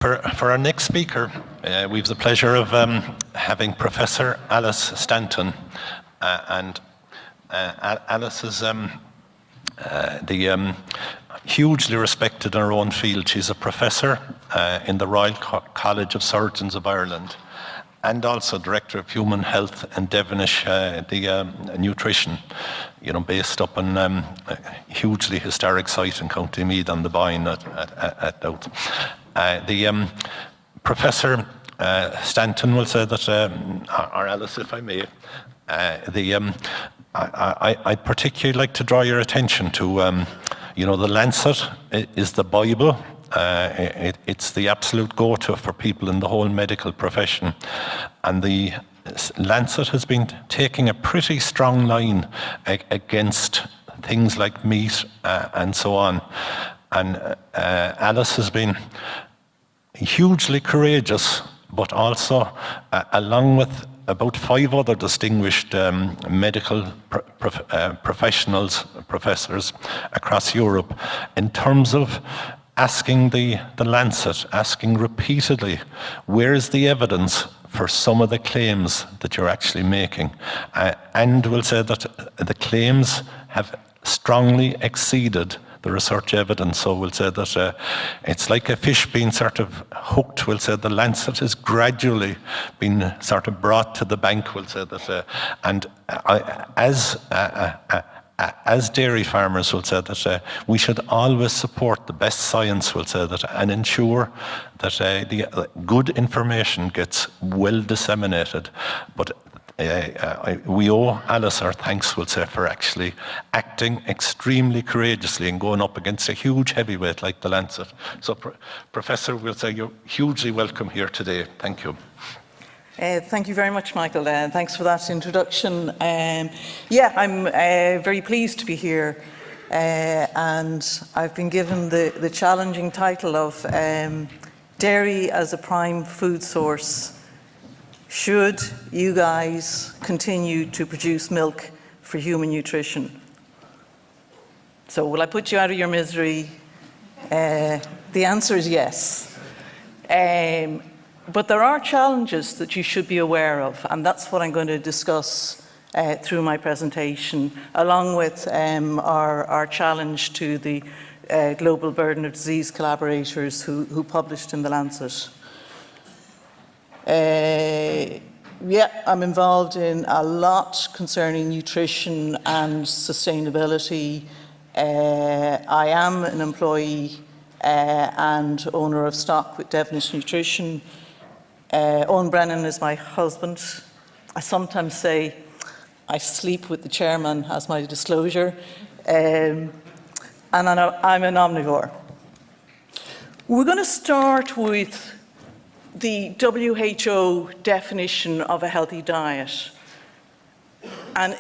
For our next speaker, we have the pleasure of having Professor Alice Stanton. Alice is hugely respected in her own field. She's a professor in the Royal College of Surgeons of Ireland and also Director of Human Health and Interventional Nutrition, based up in a hugely historic site in County Meath on the Boyne at Louth. Professor Stanton will say that, or Alice, if I may, I'd particularly like to draw your attention to, the Lancet is the Bible. It's the absolute go-to for people in the whole medical profession. And the Lancet has been taking a pretty strong line against things like meat and so on. And Alice has been hugely courageous, but also, along with about 5 other distinguished medical professionals, professors across Europe, in terms of asking the Lancet, asking repeatedly, where is the evidence for some of the claims that you're actually making? And we'll say that the claims have strongly exceeded the research evidence. So we'll say that it's like a fish being sort of hooked. We'll say the Lancet has gradually been sort of brought to the bank. We'll say that, as dairy farmers, we'll say that we should always support the best science, we'll say that, and ensure that the good information gets well disseminated. But we owe Alice our thanks, we'll say, for actually acting extremely courageously and going up against a huge heavyweight like the Lancet. So, Professor, we'll say you're hugely welcome here today. Thank you. Thank you very much, Michael. Thanks for that introduction. I'm very pleased to be here, and I've been given the challenging title of Dairy as a Prime Food Source. Should you guys continue to produce milk for human nutrition? So will I put you out of your misery? The answer is yes. But there are challenges that you should be aware of, and that's what I'm going to discuss through my presentation, along with our challenge to the Global Burden of Disease collaborators who published in the Lancet. I'm involved in a lot concerning nutrition and sustainability. I am an employee and owner of stock with Devonish Nutrition. Owen Brennan is my husband. I sometimes say I sleep with the chairman as my disclosure. And I'm an omnivore. We're going to start with the WHO definition of a healthy diet. And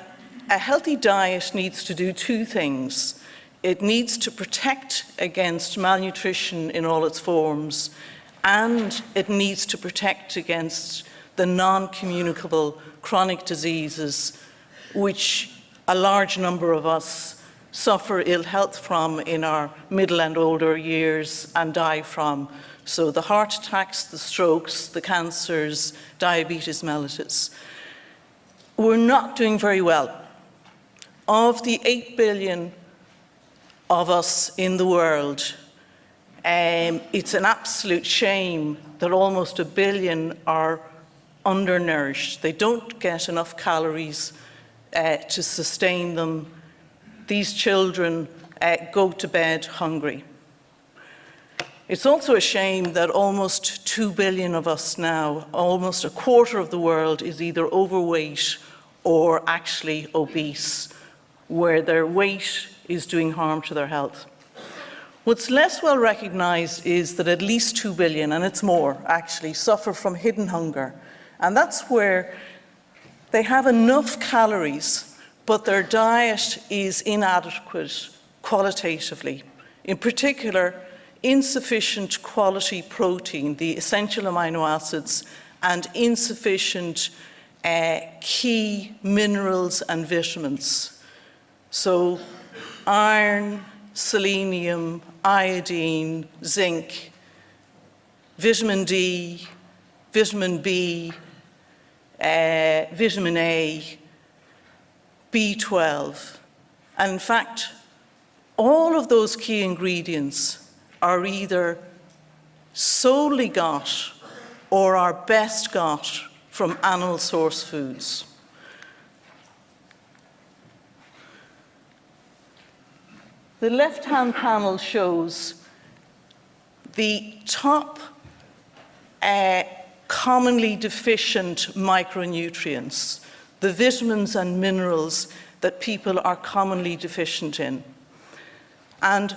a healthy diet needs to do 2 things. It needs to protect against malnutrition in all its forms, and it needs to protect against the non-communicable chronic diseases which a large number of us suffer ill health from in our middle and older years and die from. So the heart attacks, the strokes, the cancers, diabetes mellitus. We're not doing very well. Of the 8 billion of us in the world, it's an absolute shame that almost 1 billion are undernourished. They don't get enough calories to sustain them. These children go to bed hungry. It's also a shame that almost 2 billion of us now, almost a quarter of the world, is either overweight or actually obese, where their weight is doing harm to their health. What's less well recognized is that at least 2 billion, and it's more actually, suffer from hidden hunger. And that's where they have enough calories, but their diet is inadequate qualitatively. In particular, insufficient quality protein, the essential amino acids, and insufficient key minerals and vitamins. So iron, selenium, iodine, zinc, vitamin D, vitamin B, vitamin A, B12. And in fact, all of those key ingredients are either solely got or are best got from animal source foods. The left-hand panel shows the top commonly deficient micronutrients, the vitamins and minerals that people are commonly deficient in. And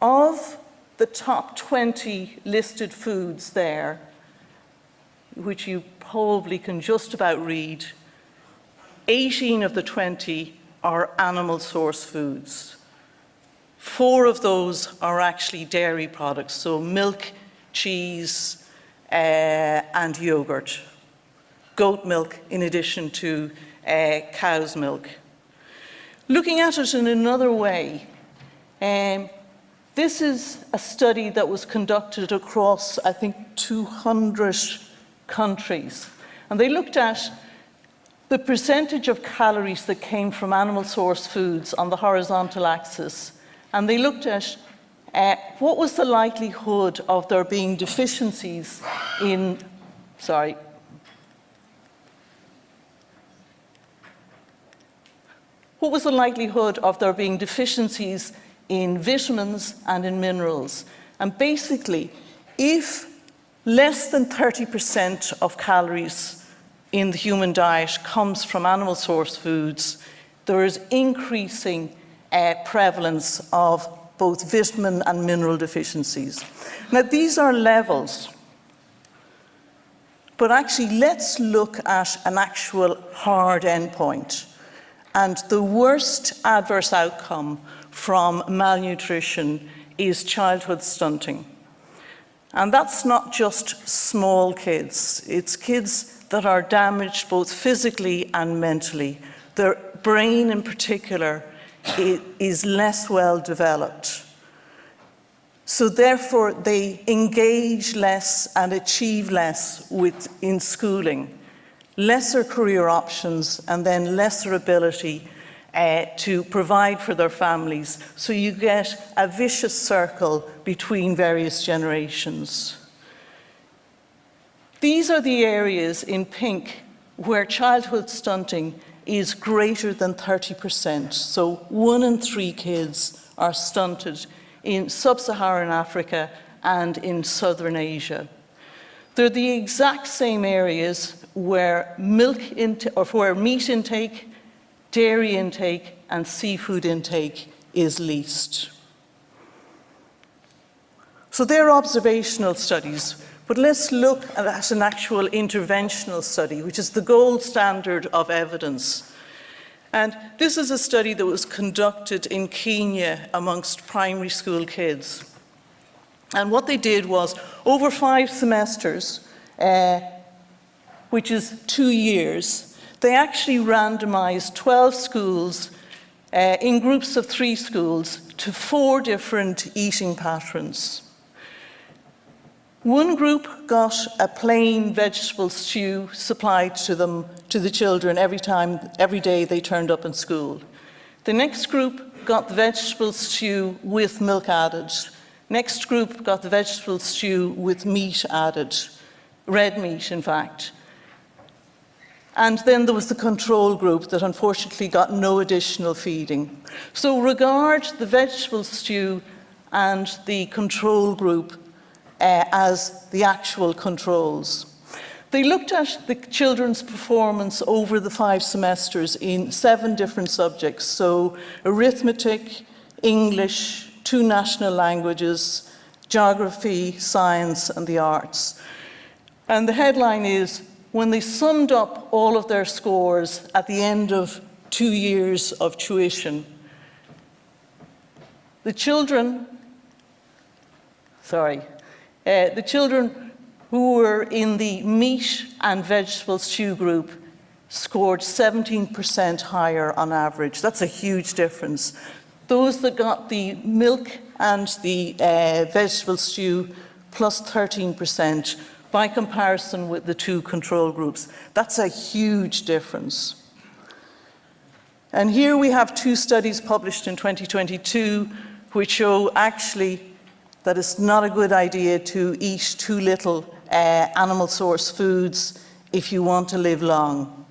of the top 20 listed foods there, which you probably can just about read, 18 of the 20 are animal source foods. 4 of those are actually dairy products, so milk, cheese, and yogurt. Goat milk in addition to cow's milk. Looking at it in another way, this is a study that was conducted across, I think, 200 countries. And they looked at the percentage of calories that came from animal source foods on the horizontal axis. And they looked at what was the likelihood of there being deficiencies in, what was the likelihood of there being deficiencies in vitamins and in minerals? And basically, if less than 30% of calories in the human diet comes from animal source foods, there is increasing prevalence of both vitamin and mineral deficiencies. Now, these are levels, but actually let's look at an actual hard endpoint. And the worst adverse outcome from malnutrition is childhood stunting. And that's not just small kids. It's kids that are damaged both physically and mentally. Their brain in particular is less well developed. So therefore, they engage less and achieve less in schooling. Lesser career options, and then lesser ability to provide for their families. So you get a vicious circle between various generations. These are the areas in pink where childhood stunting is greater than 30%. So 1 in 3 kids are stunted in sub-Saharan Africa and in Southern Asia. They're the exact same areas where where meat intake, dairy intake, and seafood intake is least. So they're observational studies, but let's look at an actual interventional study, which is the gold standard of evidence. And this is a study that was conducted in Kenya amongst primary school kids. And what they did was, over 5 semesters, which is 2 years, they actually randomized 12 schools in groups of 3 schools to 4 different eating patterns. One group got a plain vegetable stew supplied to the children every day they turned up in school. The next group got the vegetable stew with milk added. Next group got the vegetable stew with meat added, red meat in fact. And then there was the control group that unfortunately got no additional feeding. So regard the vegetable stew and the control group as the actual controls. They looked at the children's performance over the 5 semesters in 7 different subjects. So arithmetic, English, 2 national languages, geography, science, and the arts. And the headline is, when they summed up all of their scores at the end of 2 years of tuition, the children who were in the meat and vegetable stew group scored 17% higher on average. That's a huge difference. Those that got the milk and the vegetable stew plus 13% by comparison with the two control groups. That's a huge difference. And here we have two studies published in 2022 which show actually that it's not a good idea to eat too little animal source foods if you want to live long.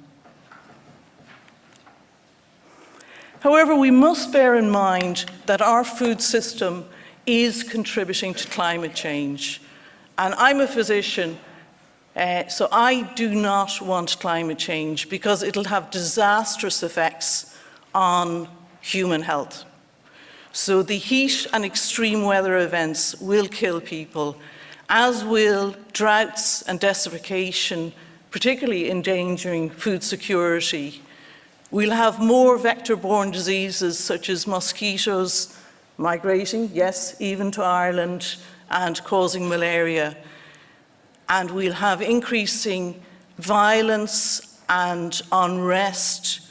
However, we must bear in mind that our food system is contributing to climate change. And I'm a physician, so I do not want climate change because it'll have disastrous effects on human health. So the heat and extreme weather events will kill people, as will droughts and desertification, particularly endangering food security. We'll have more vector-borne diseases such as mosquitoes migrating, yes, even to Ireland, and causing malaria. And we'll have increasing violence and unrest,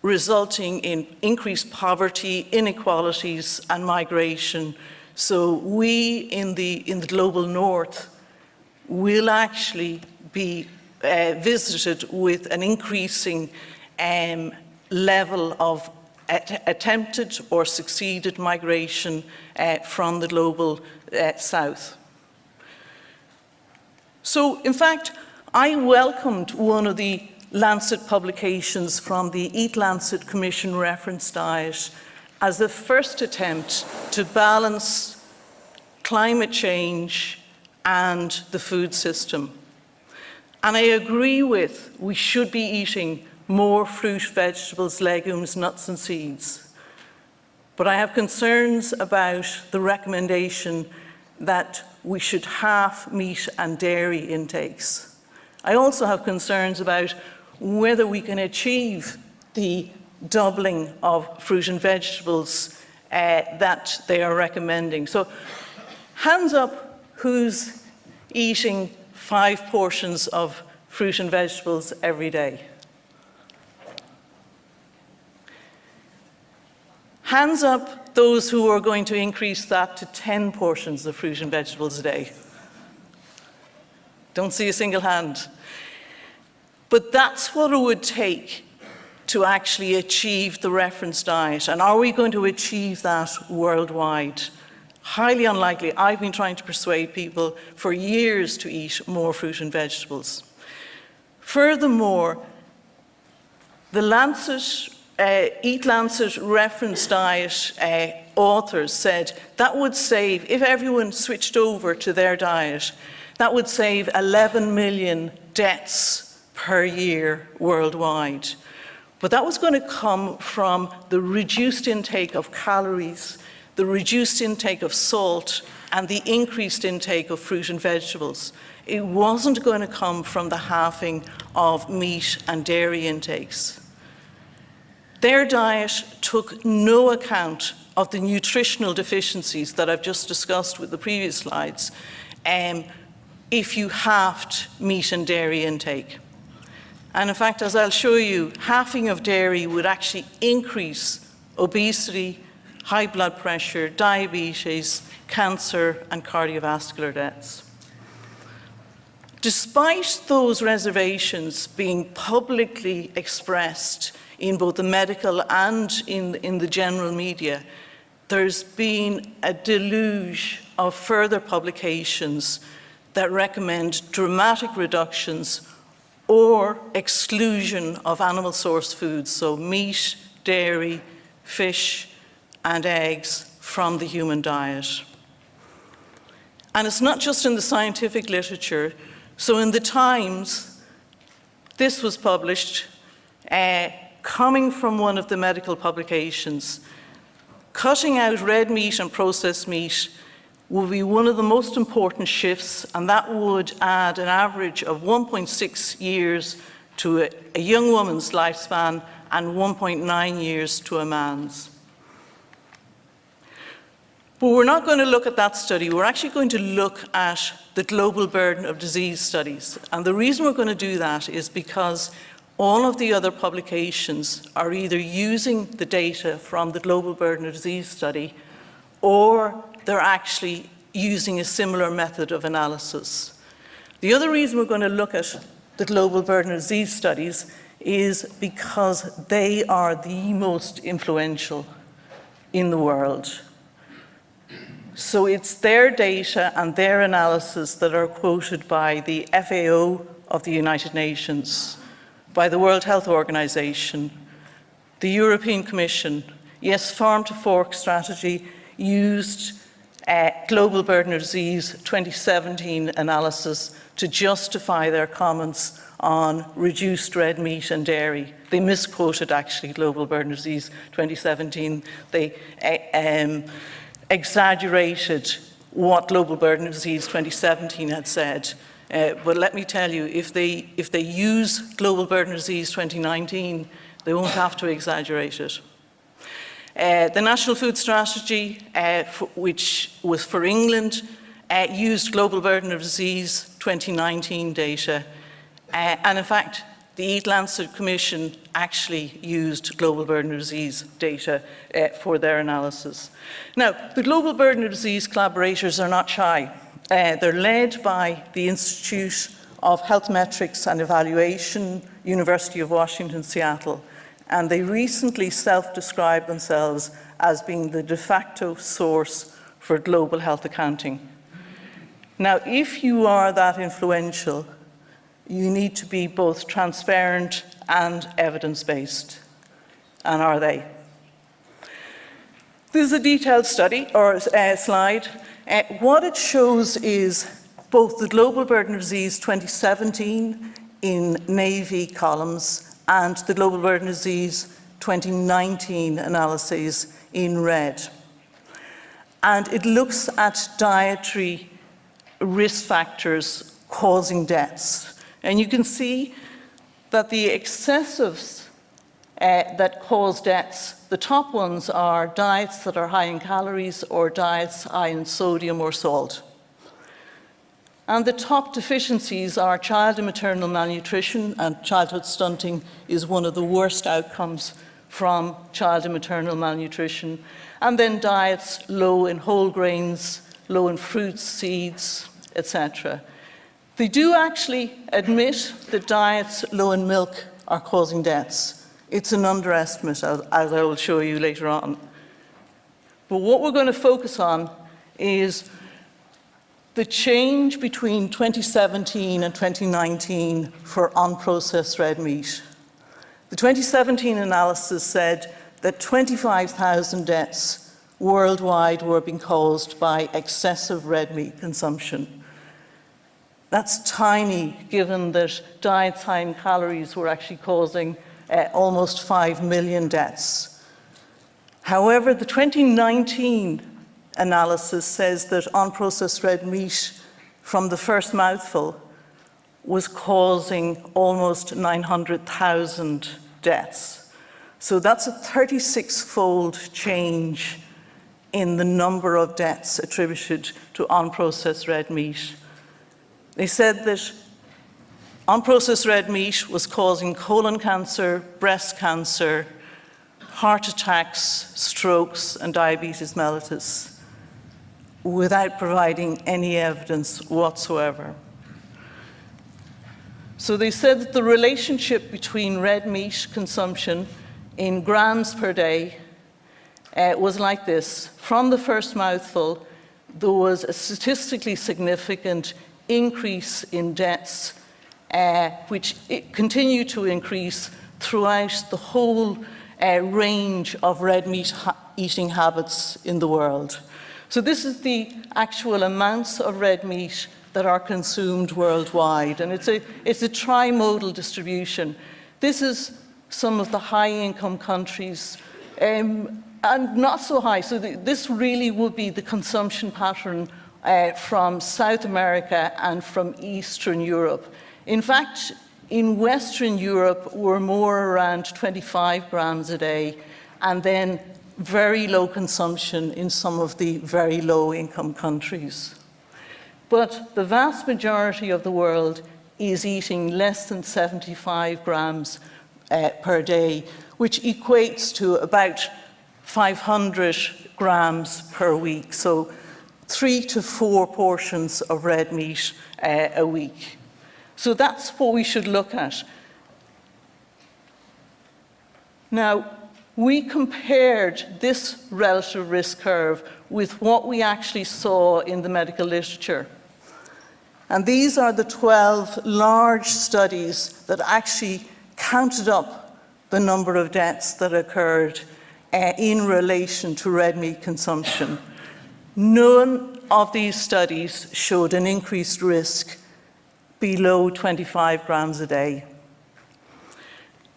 resulting in increased poverty, inequalities, and migration. So we in the global north will actually be visited with an increasing level of attempted or succeeded migration from the global south. So, in fact, I welcomed one of the Lancet publications from the Eat Lancet Commission reference diet as the first attempt to balance climate change and the food system. And I agree with we should be eating more fruit, vegetables, legumes, nuts and seeds. But I have concerns about the recommendation that we should halve meat and dairy intakes. I also have concerns about whether we can achieve the doubling of fruit and vegetables that they are recommending. So hands up who's eating 5 portions of fruit and vegetables every day. Hands up those who are going to increase that to 10 portions of fruit and vegetables a day. Don't see a single hand. But that's what it would take to actually achieve the reference diet. And are we going to achieve that worldwide? Highly unlikely. I've been trying to persuade people for years to eat more fruit and vegetables. Furthermore, the Lancet, Eat Lancet reference diet authors said that would save, if everyone switched over to their diet, that would save 11 million deaths per year worldwide. But that was going to come from the reduced intake of calories, the reduced intake of salt, and the increased intake of fruit and vegetables. It wasn't going to come from the halving of meat and dairy intakes. Their diet took no account of the nutritional deficiencies that I've just discussed with the previous slides, if you halved meat and dairy intake. And in fact, as I'll show you, halving of dairy would actually increase obesity, high blood pressure, diabetes, cancer, and cardiovascular deaths. Despite those reservations being publicly expressed in both the medical and in the general media, there's been a deluge of further publications that recommend dramatic reductions or exclusion of animal source foods, so meat, dairy, fish, and eggs from the human diet. And it's not just in the scientific literature. So in the Times, this was published, coming from one of the medical publications. Cutting out red meat and processed meat will be one of the most important shifts, and that would add an average of 1.6 years to a young woman's lifespan and 1.9 years to a man's. But we're not going to look at that study. We're actually going to look at the global burden of disease studies. And the reason we're going to do that is because all of the other publications are either using the data from the global burden of disease study, or they're actually using a similar method of analysis. The other reason we're going to look at the global burden of disease studies is because they are the most influential in the world. So it's their data and their analysis that are quoted by the FAO of the United Nations, by the World Health Organization, the European Commission. Yes, Farm to Fork strategy used Global Burden of Disease 2017 analysis to justify their comments on reduced red meat and dairy. They misquoted, actually, Global Burden of Disease 2017. They exaggerated what Global Burden of Disease 2017 had said. But let me tell you, if they use Global Burden of Disease 2019, they won't have to exaggerate it. The National Food Strategy, which was for England, used Global Burden of Disease 2019 data. And in fact, the Eat Lancet Commission actually used Global Burden of Disease data for their analysis. Now, the Global Burden of Disease collaborators are not shy. They're led by the Institute of Health Metrics and Evaluation, University of Washington, Seattle, and they recently self-described themselves as being the de facto source for global health accounting. Now, if you are that influential, you need to be both transparent and evidence-based. And are they? This is a detailed study, or slide. What it shows is both the Global Burden of Disease 2017 in navy columns and the Global Burden of Disease 2019 analyses in red. And it looks at dietary risk factors causing deaths. And you can see that the excessives that cause deaths, the top ones are diets that are high in calories or diets high in sodium or salt. And the top deficiencies are child and maternal malnutrition, and childhood stunting is one of the worst outcomes from child and maternal malnutrition. And then diets low in whole grains, low in fruits, seeds, etc. They do actually admit that diets low in milk are causing deaths. It's an underestimate, as I will show you later on. But what we're going to focus on is the change between 2017 and 2019 for unprocessed red meat. The 2017 analysis said that 25,000 deaths worldwide were being caused by excessive red meat consumption. That's tiny, given that diets high in calories were actually causing almost 5 million deaths. However, the 2019 analysis says that unprocessed red meat from the first mouthful was causing almost 900,000 deaths. So that's a 36-fold change in the number of deaths attributed to unprocessed red meat. They said that unprocessed red meat was causing colon cancer, breast cancer, heart attacks, strokes, and diabetes mellitus without providing any evidence whatsoever. So they said that the relationship between red meat consumption in grams per day was like this. From the first mouthful, there was a statistically significant increase in deaths, which continued to increase throughout the whole range of red meat eating habits in the world. So this is the actual amounts of red meat that are consumed worldwide, and it's a trimodal distribution. This is some of the high-income countries, and not so high. So this really would be the consumption pattern from South America and from Eastern Europe. In fact, in Western Europe, we're more around 25 grams a day, and then very low consumption in some of the very low-income countries. But the vast majority of the world is eating less than 75 grams per day, which equates to about 500 grams per week. So 3 to 4 portions of red meat a week. So that's what we should look at. Now, we compared this relative risk curve with what we actually saw in the medical literature. And these are the 12 large studies that actually counted up the number of deaths that occurred in relation to red meat consumption. None of these studies showed an increased risk below 25 grams a day.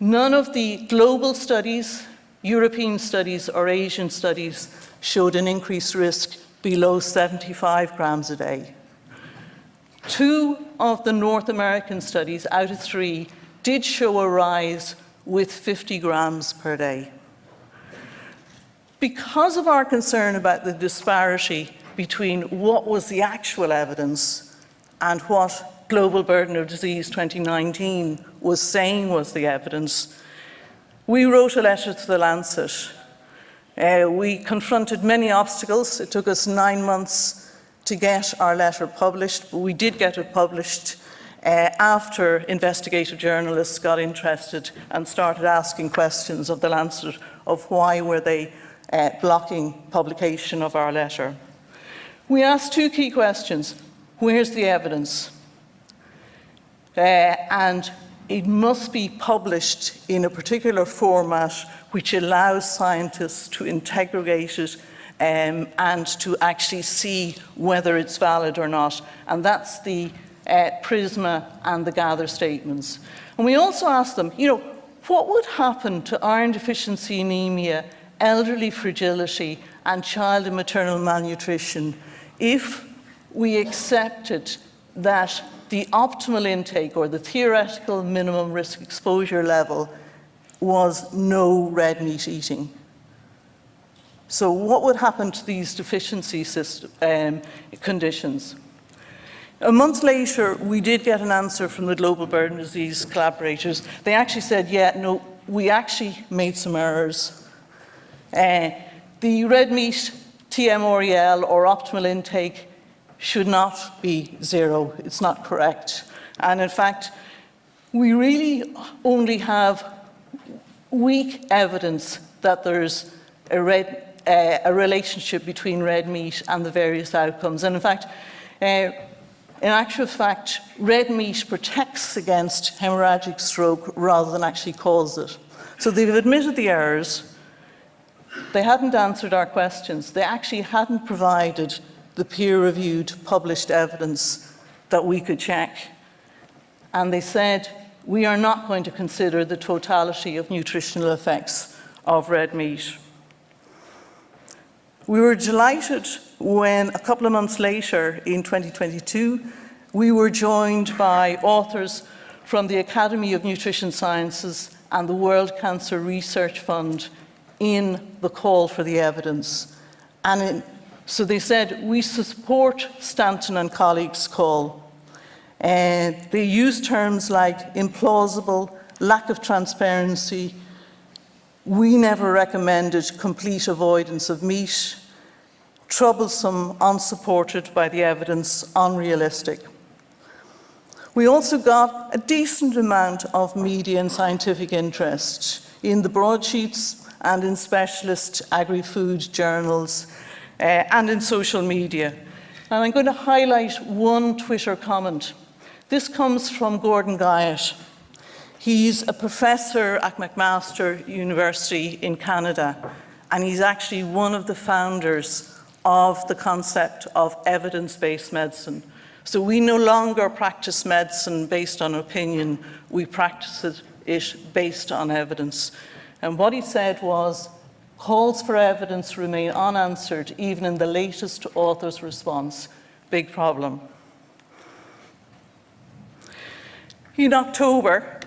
None of the global studies, European studies or Asian studies, showed an increased risk below 75 grams a day. 2 of the North American studies out of 3 did show a rise with 50 grams per day. Because of our concern about the disparity between what was the actual evidence and what Global Burden of Disease 2019 was saying was the evidence, we wrote a letter to the Lancet. We confronted many obstacles. It took us 9 months to get our letter published, but we did get it published after investigative journalists got interested and started asking questions of the Lancet of why were they blocking publication of our letter. We asked 2 key questions. Where's the evidence? And it must be published in a particular format which allows scientists to interrogate it and to actually see whether it's valid or not. And that's the PRISMA and the Gather statements. And we also asked them, what would happen to iron deficiency anemia, elderly fragility, and child and maternal malnutrition if we accepted that the optimal intake or the theoretical minimum risk exposure level was no red meat eating? So what would happen to these deficiency conditions? A month later, we did get an answer from the Global Burden Disease collaborators. They actually said, yeah, no, we actually made some errors. The red meat TMREL or optimal intake should not be 0. It's not correct. And in fact, we really only have weak evidence that there's a relationship between red meat and the various outcomes. And in fact, in actual fact, red meat protects against hemorrhagic stroke rather than actually causes it. So they've admitted the errors. They hadn't answered our questions. They actually hadn't provided the peer-reviewed published evidence that we could check. And they said, we are not going to consider the totality of nutritional effects of red meat. We were delighted when a couple of months later in 2022, we were joined by authors from the Academy of Nutrition Sciences and the World Cancer Research Fund in the call for the evidence. So they said, we support Stanton and colleagues' call. They used terms like implausible, lack of transparency. We never recommended complete avoidance of meat. Troublesome, unsupported by the evidence, unrealistic. We also got a decent amount of media and scientific interest in the broadsheets and in specialist agri-food journals and in social media. And I'm going to highlight one Twitter comment. This comes from Gordon Guyatt. He's a professor at McMaster University in Canada, and he's actually one of the founders of the concept of evidence-based medicine. So we no longer practice medicine based on opinion, we practice it based on evidence. And what he said was, calls for evidence remain unanswered even in the latest author's response. Big problem. In October,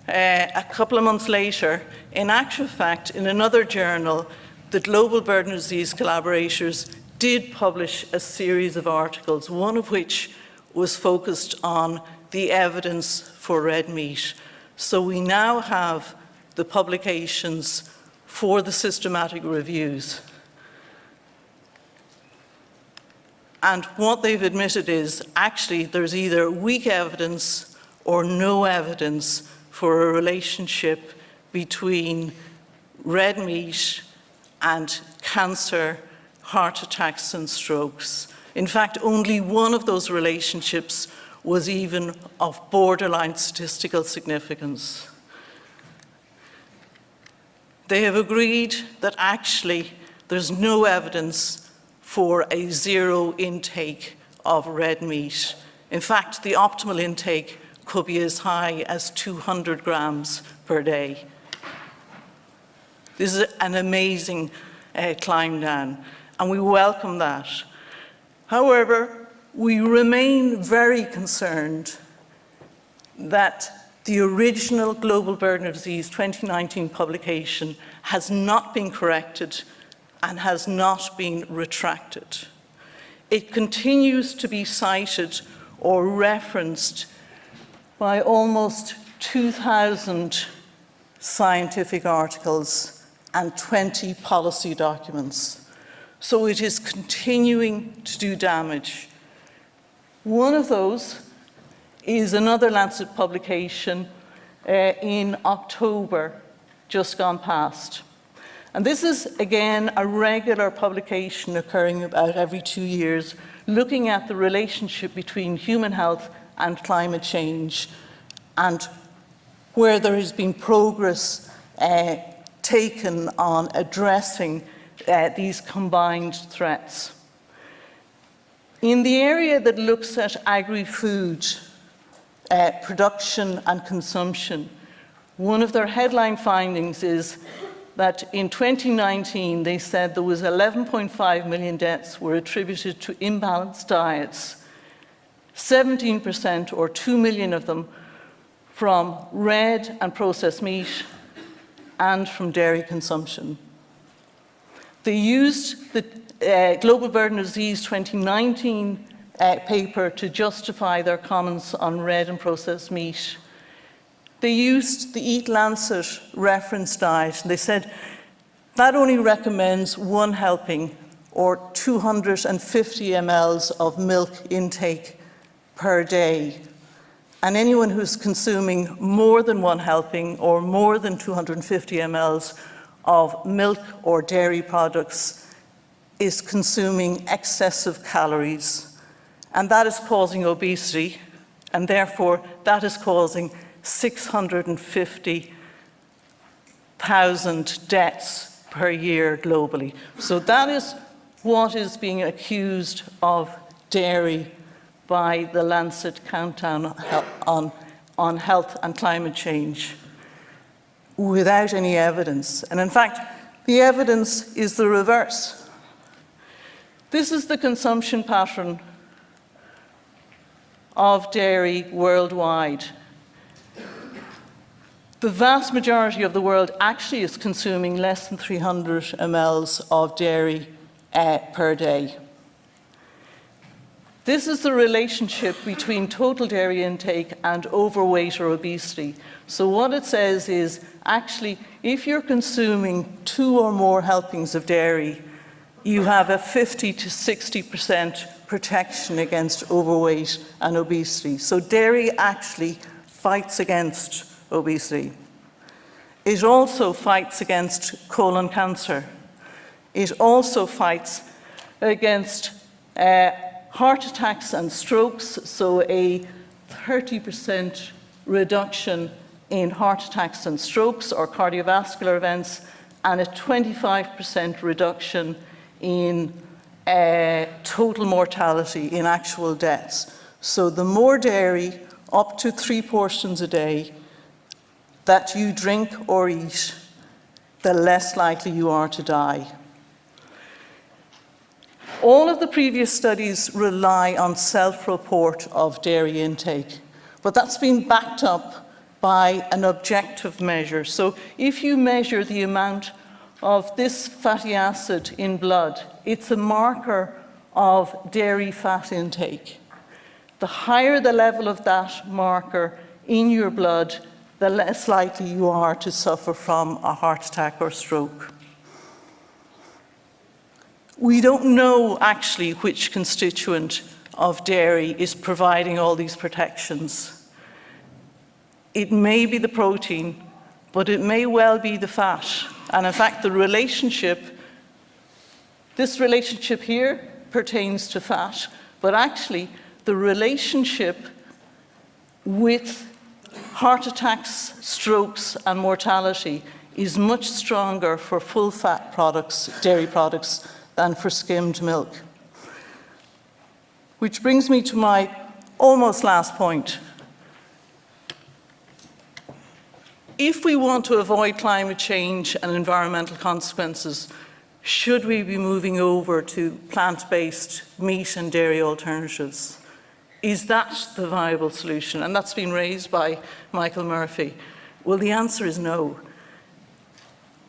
a couple of months later, in actual fact, in another journal, the Global Burden of Disease collaborators did publish a series of articles, one of which was focused on the evidence for red meat. So we now have the publications for the systematic reviews. And what they've admitted is actually there's either weak evidence or no evidence for a relationship between red meat and cancer, heart attacks and strokes. In fact, only one of those relationships was even of borderline statistical significance. They have agreed that actually there's no evidence for a zero intake of red meat. In fact, the optimal intake could be as high as 200 grams per day. This is an amazing climb down, and we welcome that. However, we remain very concerned that the original Global Burden of Disease 2019 publication has not been corrected and has not been retracted. It continues to be cited or referenced by almost 2,000 scientific articles and 20 policy documents. So it is continuing to do damage. One of those is another Lancet publication in October, just gone past. And this is, again, a regular publication occurring about every 2 years, looking at the relationship between human health and climate change, and where there has been progress taken on addressing these combined threats. In the area that looks at agri-food production and consumption, one of their headline findings is that in 2019 they said there was 11.5 million deaths were attributed to imbalanced diets, 17% or 2 million of them from red and processed meat and from dairy consumption. They used the Global Burden of Disease 2019 paper to justify their comments on red and processed meat. They used the Eat Lancet reference diet, and they said that only recommends one helping or 250 mLs of milk intake per day. And anyone who's consuming more than one helping or more than 250 mLs of milk or dairy products is consuming excessive calories. And that is causing obesity, and therefore that is causing 650,000 deaths per year globally. So that is what is being accused of dairy by the Lancet Countdown on Health and Climate Change without any evidence. And in fact, the evidence is the reverse. This is the consumption pattern of dairy worldwide. The vast majority of the world actually is consuming less than 300 mLs of dairy per day. This is the relationship between total dairy intake and overweight or obesity. So what it says is, actually, if you're consuming 2 or more helpings of dairy, you have a 50 to 60% protection against overweight and obesity. So dairy actually fights against obesity. It also fights against colon cancer. It also fights against heart attacks and strokes, so a 30% reduction in heart attacks and strokes or cardiovascular events, and a 25% reduction in total mortality, in actual deaths. So the more dairy, up to 3 portions a day, that you drink or eat, the less likely you are to die. All of the previous studies rely on self-report of dairy intake, but that's been backed up by an objective measure. So if you measure the amount of this fatty acid in blood, it's a marker of dairy fat intake. The higher the level of that marker in your blood, the less likely you are to suffer from a heart attack or stroke. We don't know actually which constituent of dairy is providing all these protections. It may be the protein, but it may well be the fat. And in fact, this relationship here pertains to fat, but actually the relationship with heart attacks, strokes, and mortality is much stronger for full-fat products, dairy products, than for skimmed milk. Which brings me to my almost last point. If we want to avoid climate change and environmental consequences, should we be moving over to plant-based meat and dairy alternatives? Is that the viable solution? And that's been raised by Michael Murphy. Well, the answer is no.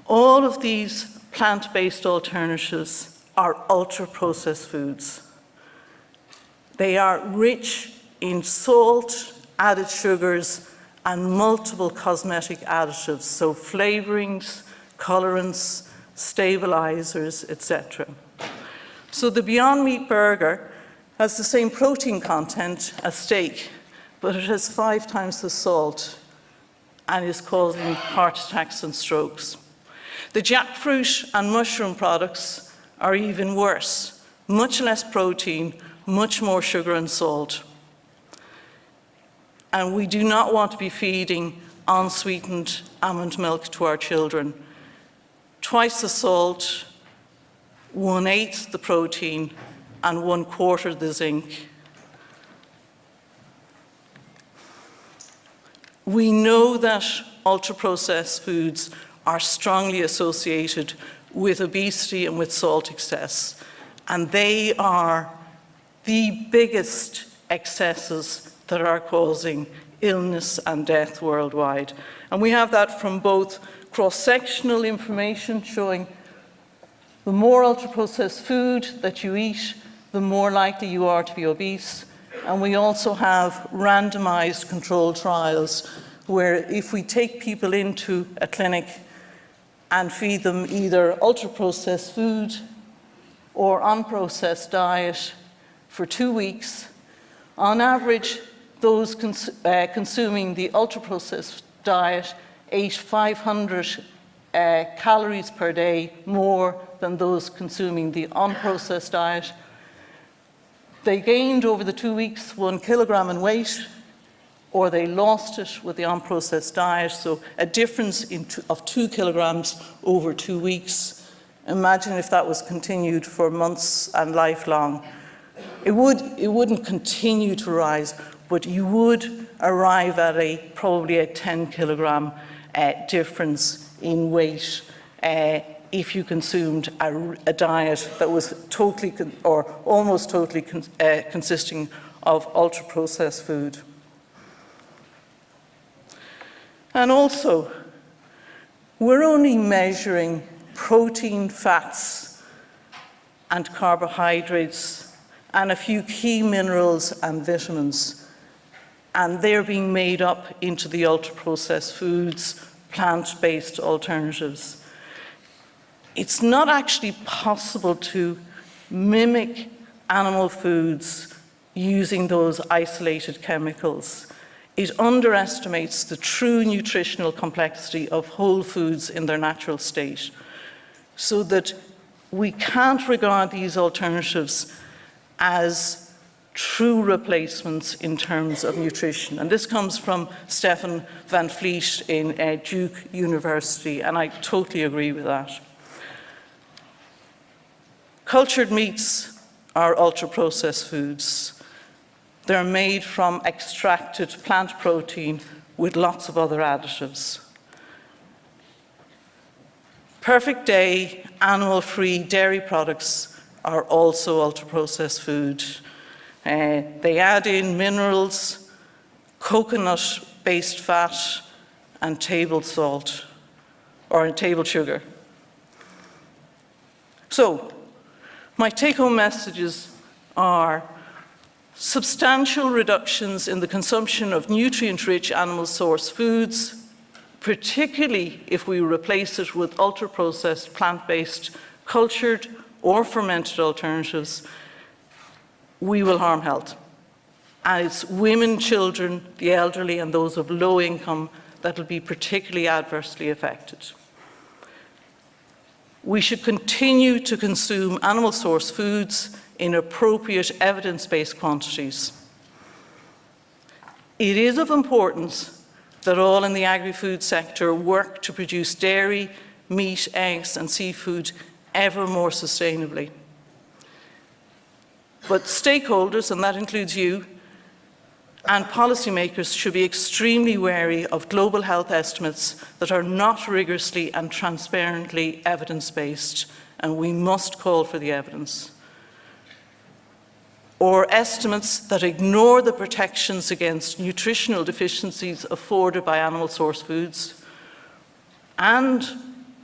All of these plant-based alternatives are ultra-processed foods. They are rich in salt, added sugars, and multiple cosmetic additives, so flavorings, colorants, stabilizers, etc. So the Beyond Meat burger has the same protein content as steak, but it has 5 times the salt and is causing heart attacks and strokes. The jackfruit and mushroom products are even worse. Much less protein, much more sugar and salt. And we do not want to be feeding unsweetened almond milk to our children. Twice the salt, 1/8 the protein, and 1/4 the zinc. We know that ultra-processed foods are strongly associated with obesity and with salt excess, and they are the biggest excesses that are causing illness and death worldwide. And we have that from both cross-sectional information showing the more ultra-processed food that you eat, the more likely you are to be obese. And we also have randomized controlled trials where if we take people into a clinic and feed them either ultra-processed food or unprocessed diet for 2 weeks, on average, those consuming the ultra-processed diet ate 500 calories per day more than those consuming the unprocessed diet. They gained over the 2 weeks 1 kilogram in weight, or they lost it with the unprocessed diet, so a difference of 2 kilograms over 2 weeks. Imagine if that was continued for months and lifelong. It wouldn't continue to rise, but you would arrive at probably a 10 kilogram difference in weight if you consumed a diet that was totally or almost totally consisting of ultra-processed food. And also, we're only measuring protein, fats, and carbohydrates, and a few key minerals and vitamins. And they're being made up into the ultra-processed foods, plant-based alternatives. It's not actually possible to mimic animal foods using those isolated chemicals. It underestimates the true nutritional complexity of whole foods in their natural state, so that we can't regard these alternatives as true replacements in terms of nutrition. And this comes from Stefan van Vliet in Duke University, and I totally agree with that. Cultured meats are ultra-processed foods. They're made from extracted plant protein with lots of other additives. Perfect day, animal-free dairy products are also ultra-processed food. They add in minerals, coconut-based fat, and table salt, or table sugar. So, my take-home messages are substantial reductions in the consumption of nutrient-rich animal source foods, particularly if we replace it with ultra-processed plant-based cultured or fermented alternatives, we will harm health. And it's women, children, the elderly, and those of low income that will be particularly adversely affected. We should continue to consume animal source foods in appropriate evidence-based quantities. It is of importance that all in the agri-food sector work to produce dairy, meat, eggs, and seafood ever more sustainably. But stakeholders, and that includes you, and policymakers should be extremely wary of global health estimates that are not rigorously and transparently evidence-based, and we must call for the evidence. Or estimates that ignore the protections against nutritional deficiencies afforded by animal source foods, and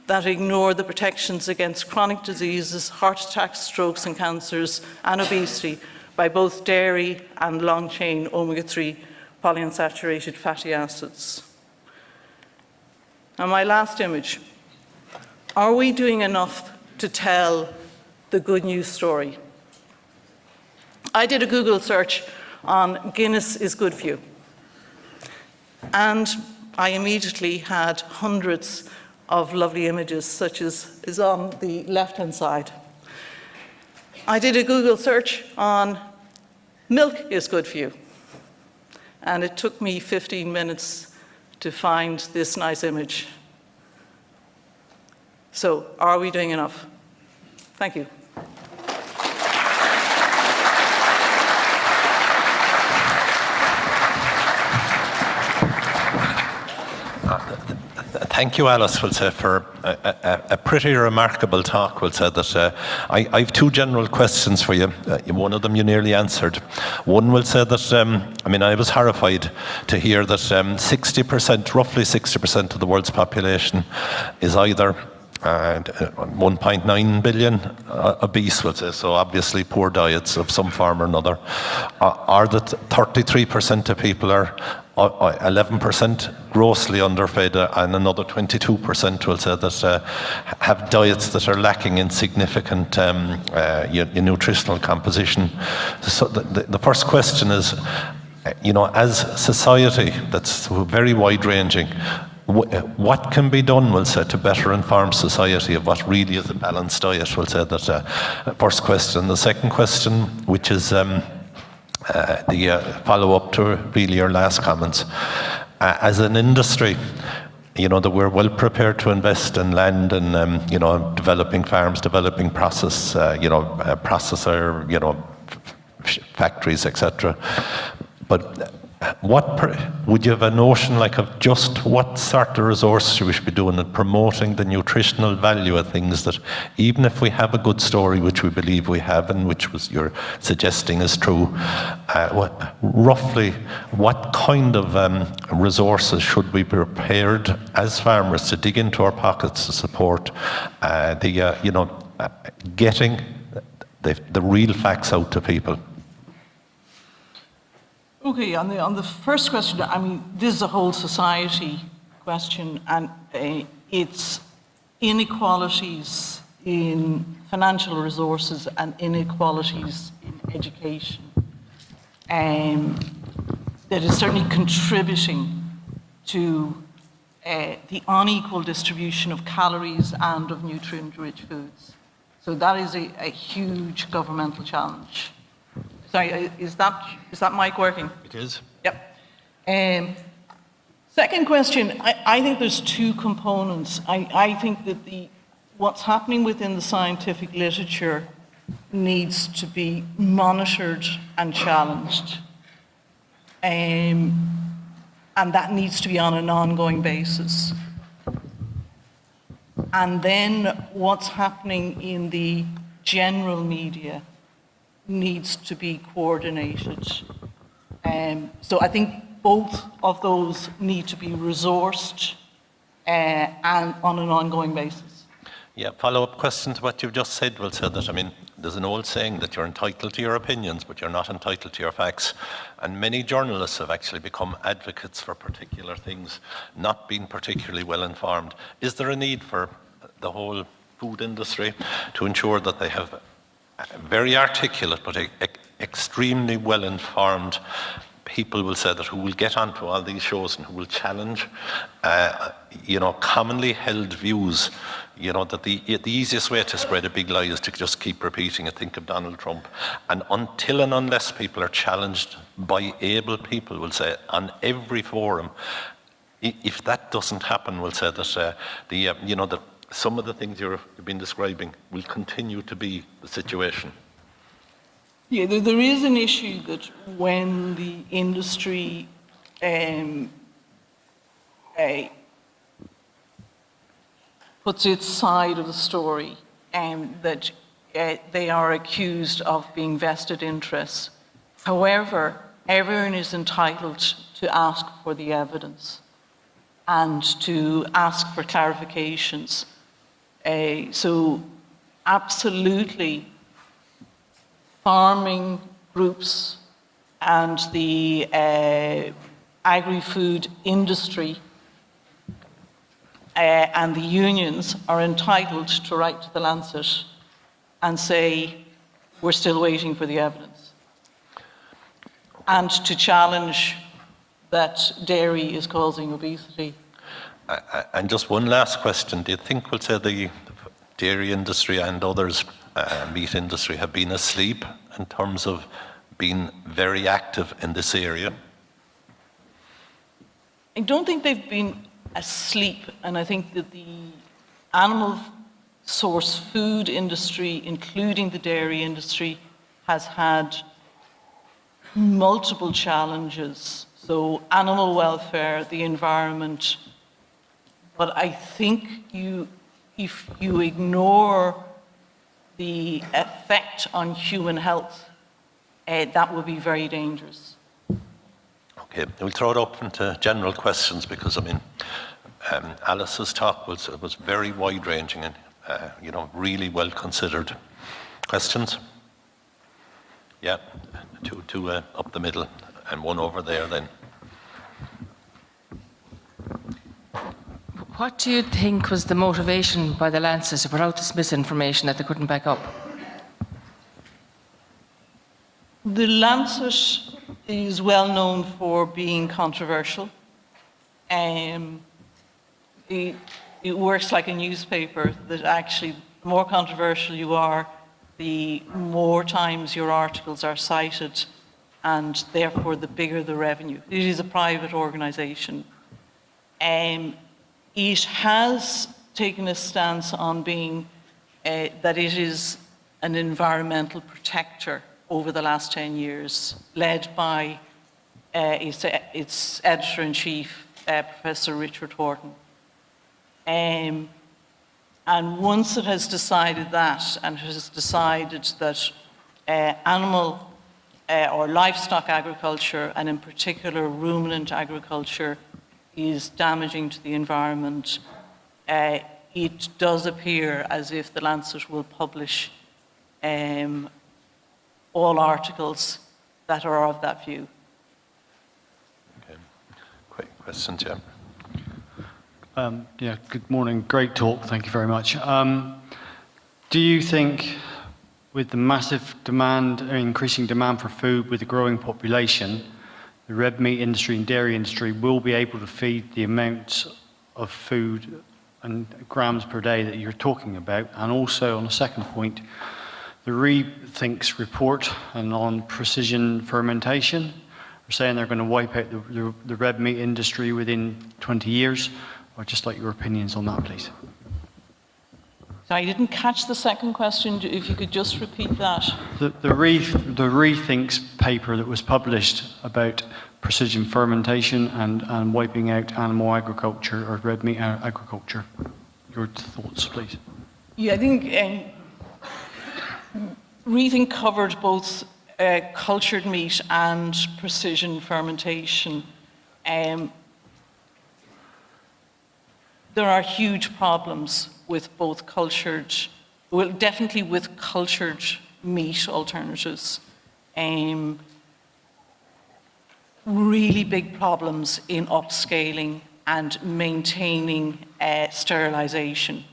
that ignore the protections against chronic diseases, heart attacks, strokes and cancers, and obesity by both dairy and long-chain omega-3 polyunsaturated fatty acids. And my last image. Are we doing enough to tell the good news story? I did a Google search on Guinness is good for you. And I immediately had hundreds of lovely images, such as is on the left-hand side. I did a Google search on milk is good for you. And it took me 15 minutes to find this nice image. So, are we doing enough? Thank you. Thank you, Alice, we'll say, for a pretty remarkable talk. We'll say that I have two general questions for you. One of them you nearly answered. One will say that, I was horrified to hear that 60%, roughly 60% of the world's population is either 1.9 billion obese, we'll say, so obviously poor diets of some form or another, or that 33% of people are 11% grossly underfed, and another 22% will say that have diets that are lacking in significant nutritional composition. So the first question is, as society that's very wide-ranging, what can be done, we'll say, to better inform society of what really is a balanced diet? We'll say that first question. The second question, which is the follow-up to really your last comments. As an industry, that we're well prepared to invest in land and, developing farms, developing processor, factories, etc. But would you have a notion of just what sort of resources we should be doing in promoting the nutritional value of things, that even if we have a good story, which we believe we have and which you're suggesting is true, roughly what kind of resources should we be prepared as farmers to dig into our pockets to support getting the real facts out to people? Okay, on the first question, this is a whole society question, and it's inequalities in financial resources and inequalities in education that is certainly contributing to the unequal distribution of calories and of nutrient-rich foods. So that is a huge governmental challenge. Sorry, is that mic working? It is. Yep. Second question, I think there's two components. I think that what's happening within the scientific literature needs to be monitored and challenged. And that needs to be on an ongoing basis. And then what's happening in the general media needs to be coordinated. So I think both of those need to be resourced and on an ongoing basis. Yeah, follow-up question to what you've just said will say that, there's an old saying that you're entitled to your opinions, but you're not entitled to your facts. And many journalists have actually become advocates for particular things, not being particularly well informed. Is there a need for the whole food industry to ensure that they have very articulate but extremely well-informed people, will say, that who will get onto all these shows and who will challenge, commonly held views. That the easiest way to spread a big lie is to just keep repeating it. Think of Donald Trump. And until and unless people are challenged by able people, will say, on every forum, if that doesn't happen, we'll say that that some of the things you've been describing will continue to be the situation. Yeah, there is an issue that when the industry puts its side of the story, that they are accused of being vested interests. However, everyone is entitled to ask for the evidence and to ask for clarifications. So absolutely, farming groups and the agri-food industry and the unions are entitled to write to the Lancet and say, we're still waiting for the evidence. And to challenge that dairy is causing obesity. And just one last question. Do you think, we'll say, the dairy industry and others, meat industry, have been asleep in terms of being very active in this area? I don't think they've been asleep, and I think that the animal source food industry, including the dairy industry, has had multiple challenges. So animal welfare, the environment, but I think if you ignore the effect on human health, that would be very dangerous. Okay, we'll throw it open to general questions, because Alice's talk was very wide-ranging and really well considered. Questions? Yeah, two up the middle and one over there then. What do you think was the motivation by the Lancet to put out this misinformation that they couldn't back up? The Lancet is well known for being controversial. It works like a newspaper, that actually the more controversial you are, the more times your articles are cited, and therefore the bigger the revenue. It is a private organisation. It has taken a stance on being that it is an environmental protector over the last 10 years, led by its editor-in-chief, Professor Richard Horton. And once it has decided that, and has decided that animal or livestock agriculture, and in particular ruminant agriculture, is damaging to the environment, it does appear as if the Lancet will publish all articles that are of that view. Okay. Quick questions, yeah. Yeah, good morning. Great talk. Thank you very much. Do you think, with the massive demand, increasing demand for food with the growing population, the red meat industry and dairy industry will be able to feed the amounts of food and grams per day that you're talking about? And also, on a second point, the Rethink's report and on precision fermentation are saying they're going to wipe out the red meat industry within 20 years. I'd just like your opinions on that, please. So I didn't catch the second question. If you could just repeat that. The Rethink's paper that was published about precision fermentation and wiping out animal agriculture or red meat agriculture. Your thoughts, please. Yeah, I think Rethink covered both cultured meat and precision fermentation. There are huge problems with both cultured, well, definitely with cultured meat alternatives. Really big problems in upscaling and maintaining sterilization.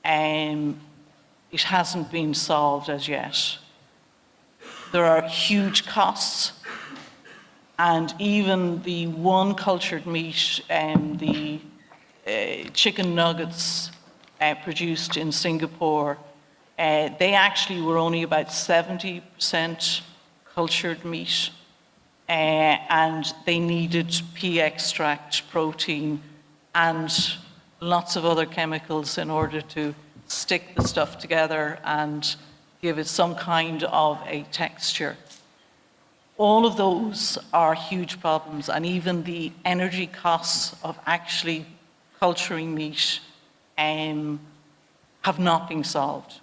it hasn't been solved as yet. There are huge costs, and even the one cultured meat, the chicken nuggets produced in Singapore, they actually were only about 70% cultured meat, and they needed pea extract, protein, and lots of other chemicals in order to stick the stuff together and give it some kind of a texture. All of those are huge problems, and even the energy costs of actually culturing meat have not been solved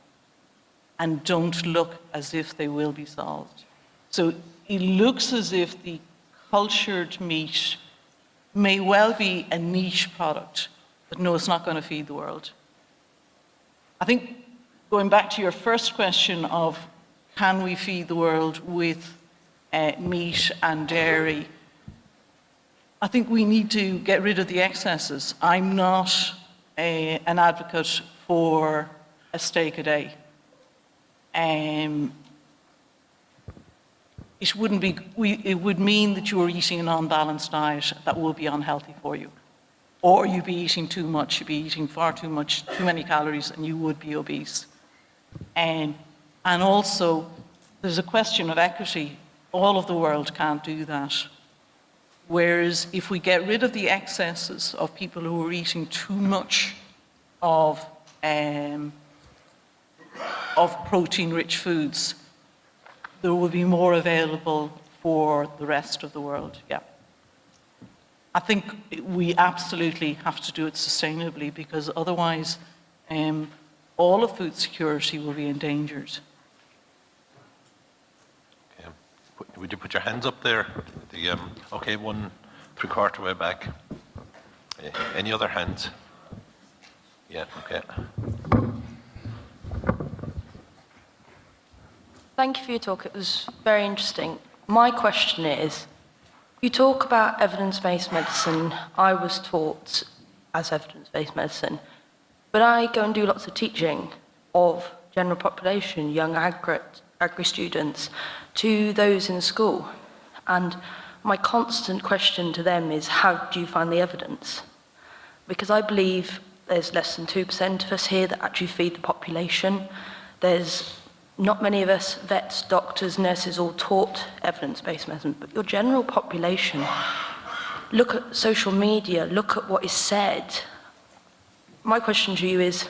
and don't look as if they will be solved. So it looks as if the cultured meat may well be a niche product, but no, it's not going to feed the world. I think going back to your first question of can we feed the world with meat and dairy, I think we need to get rid of the excesses. I'm not an advocate for a steak a day. It would mean that you are eating an unbalanced diet that will be unhealthy for you. Or you'd be eating too much, you'd be eating far too much, too many calories, and you would be obese. And also, there's a question of equity. All of the world can't do that. Whereas if we get rid of the excesses of people who are eating too much of protein-rich foods, there will be more available for the rest of the world. Yeah. I think we absolutely have to do it sustainably, because otherwise all of food security will be endangered. Okay. Would you put your hands up there? Okay, 1/3 way back. Any other hands? Yeah, okay. Thank you for your talk. It was very interesting. My question is, you talk about evidence-based medicine. I was taught as evidence-based medicine, but I go and do lots of teaching of general population, young agri students, to those in school. And my constant question to them is, how do you find the evidence? Because I believe there's less than 2% of us here that actually feed the population. There's not many of us, vets, doctors, nurses, all taught evidence-based medicine, but your general population, look at social media, look at what is said. My question to you is,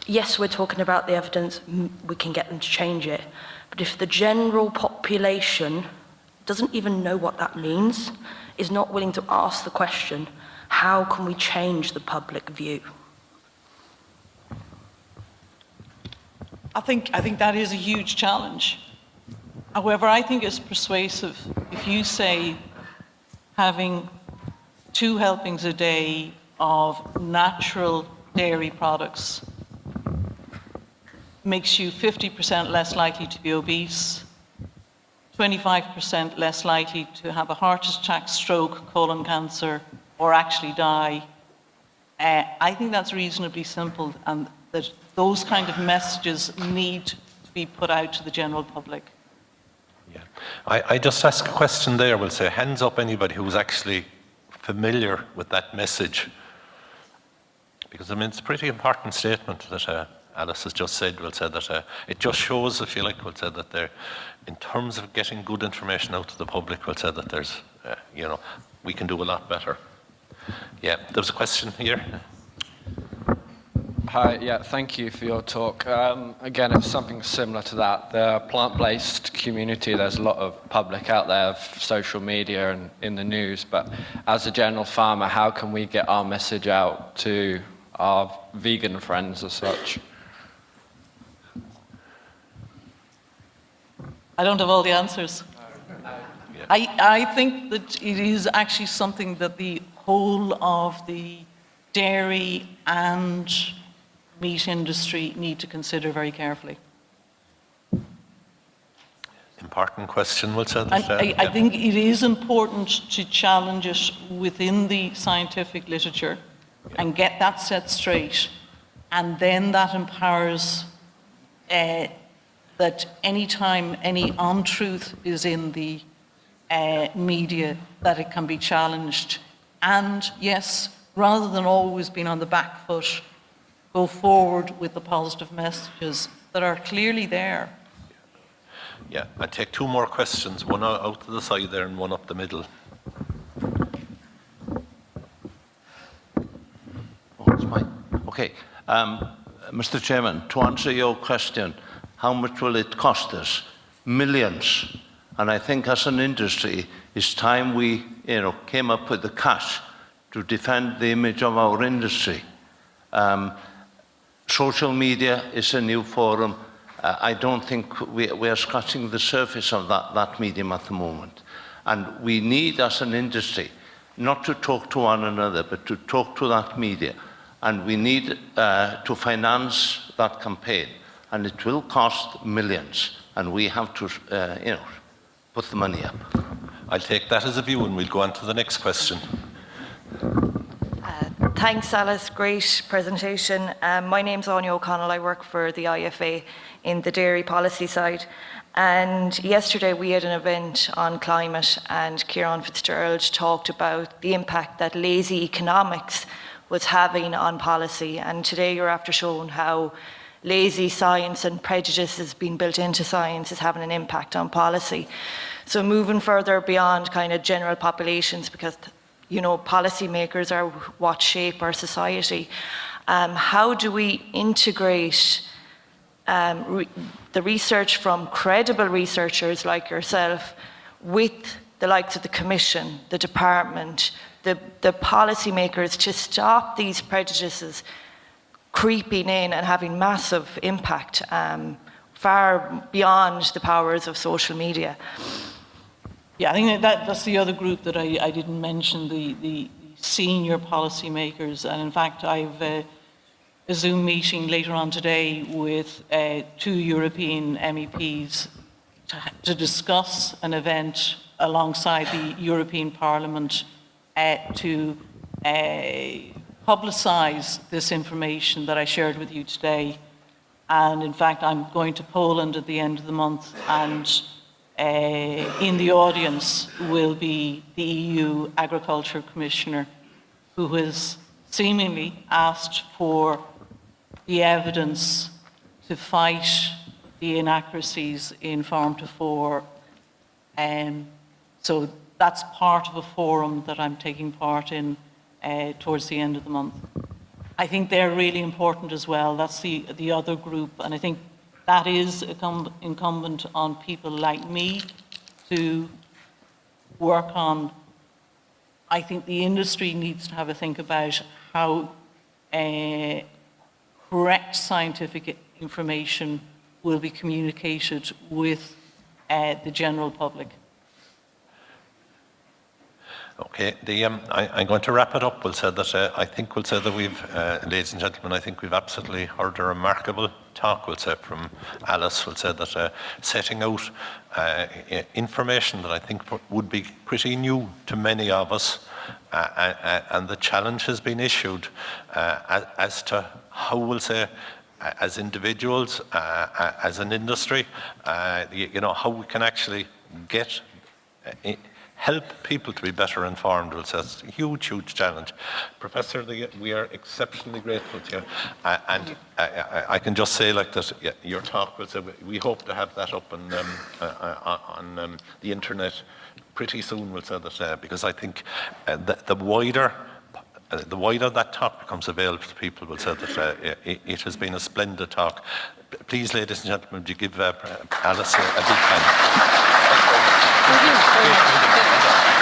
yes, we're talking about the evidence, we can get them to change it, but if the general population doesn't even know what that means, is not willing to ask the question, how can we change the public view? I think that is a huge challenge. However, I think it's persuasive if you say having 2 helpings a day of natural dairy products makes you 50% less likely to be obese, 25% less likely to have a heart attack, stroke, colon cancer, or actually die. I think that's reasonably simple, and that those kind of messages need to be put out to the general public. Yeah. I just ask a question there. We'll say, hands up anybody who's actually familiar with that message. Because, I mean, it's a pretty important statement that Alice has just said. We'll say that it just shows, if you like, we'll say that there, in terms of getting good information out to the public, we'll say that there's, we can do a lot better. Yeah, there was a question here. Hi, yeah, thank you for your talk. Again, it's something similar to that. The plant-based community, there's a lot of public out there, of social media and in the news, but as a general farmer, how can we get our message out to our vegan friends as such? I don't have all the answers. I think that it is actually something that the whole of the dairy and meat industry need to consider very carefully. Important question, we'll say that. I think it is important to challenge it within the scientific literature and get that set straight, and then that empowers that anytime any untruth is in the media, that it can be challenged. And yes, rather than always being on the back foot, go forward with the positive messages that are clearly there. Yeah, I'll take two more questions, one out to the side there and one up the middle. Oh, it's mine. Okay. Mr. Chairman, to answer your question, how much will it cost us? Millions. And I think as an industry, it's time we came up with the cash to defend the image of our industry. Social media is a new forum. I don't think we are scratching the surface of that medium at the moment. And we need, as an industry, not to talk to one another, but to talk to that media. And we need to finance that campaign. And it will cost millions. And we have to, put the money up. I'll take that as a view and we'll go on to the next question. Thanks, Alice. Great presentation. My name's Anya O'Connell. I work for the IFA in the dairy policy side. And yesterday we had an event on climate, and Kieran Fitzgerald talked about the impact that lazy economics was having on policy. And today you're after showing how lazy science and prejudices being built into science is having an impact on policy. So moving further beyond kind of general populations, because policymakers are what shape our society. How do we integrate the research from credible researchers like yourself with the likes of the Commission, the Department, the policymakers to stop these prejudices creeping in and having massive impact far beyond the powers of social media? Yeah, I think that's the other group that I didn't mention, the senior policymakers. And in fact, I've a Zoom meeting later on today with 2 European MEPs to discuss an event alongside the European Parliament to publicise this information that I shared with you today. And in fact, I'm going to Poland at the end of the month, and in the audience will be the EU Agriculture Commissioner, who has seemingly asked for the evidence to fight the inaccuracies in Farm to Fork. So that's part of a forum that I'm taking part in towards the end of the month. I think they're really important as well. That's the other group, and I think that is incumbent on people like me to work on. I think the industry needs to have a think about how correct scientific information will be communicated with the general public. Okay, I'm going to wrap it up. We'll say that I think we've, ladies and gentlemen, I think we've absolutely heard a remarkable talk. We'll say from Alice. We'll say that setting out information that I think would be pretty new to many of us, and the challenge has been issued as to how we'll say, as individuals, as an industry, how we can actually get. Help people to be better informed. It's a huge, huge challenge. Professor, we are exceptionally grateful to you. And I can just say like that, your talk, we hope to have that up on the internet pretty soon, we'll say that, because I think the wider that talk becomes available to people, we'll say that it has been a splendid talk. Please, ladies and gentlemen, would you give Alice a big hand? Thank you very much.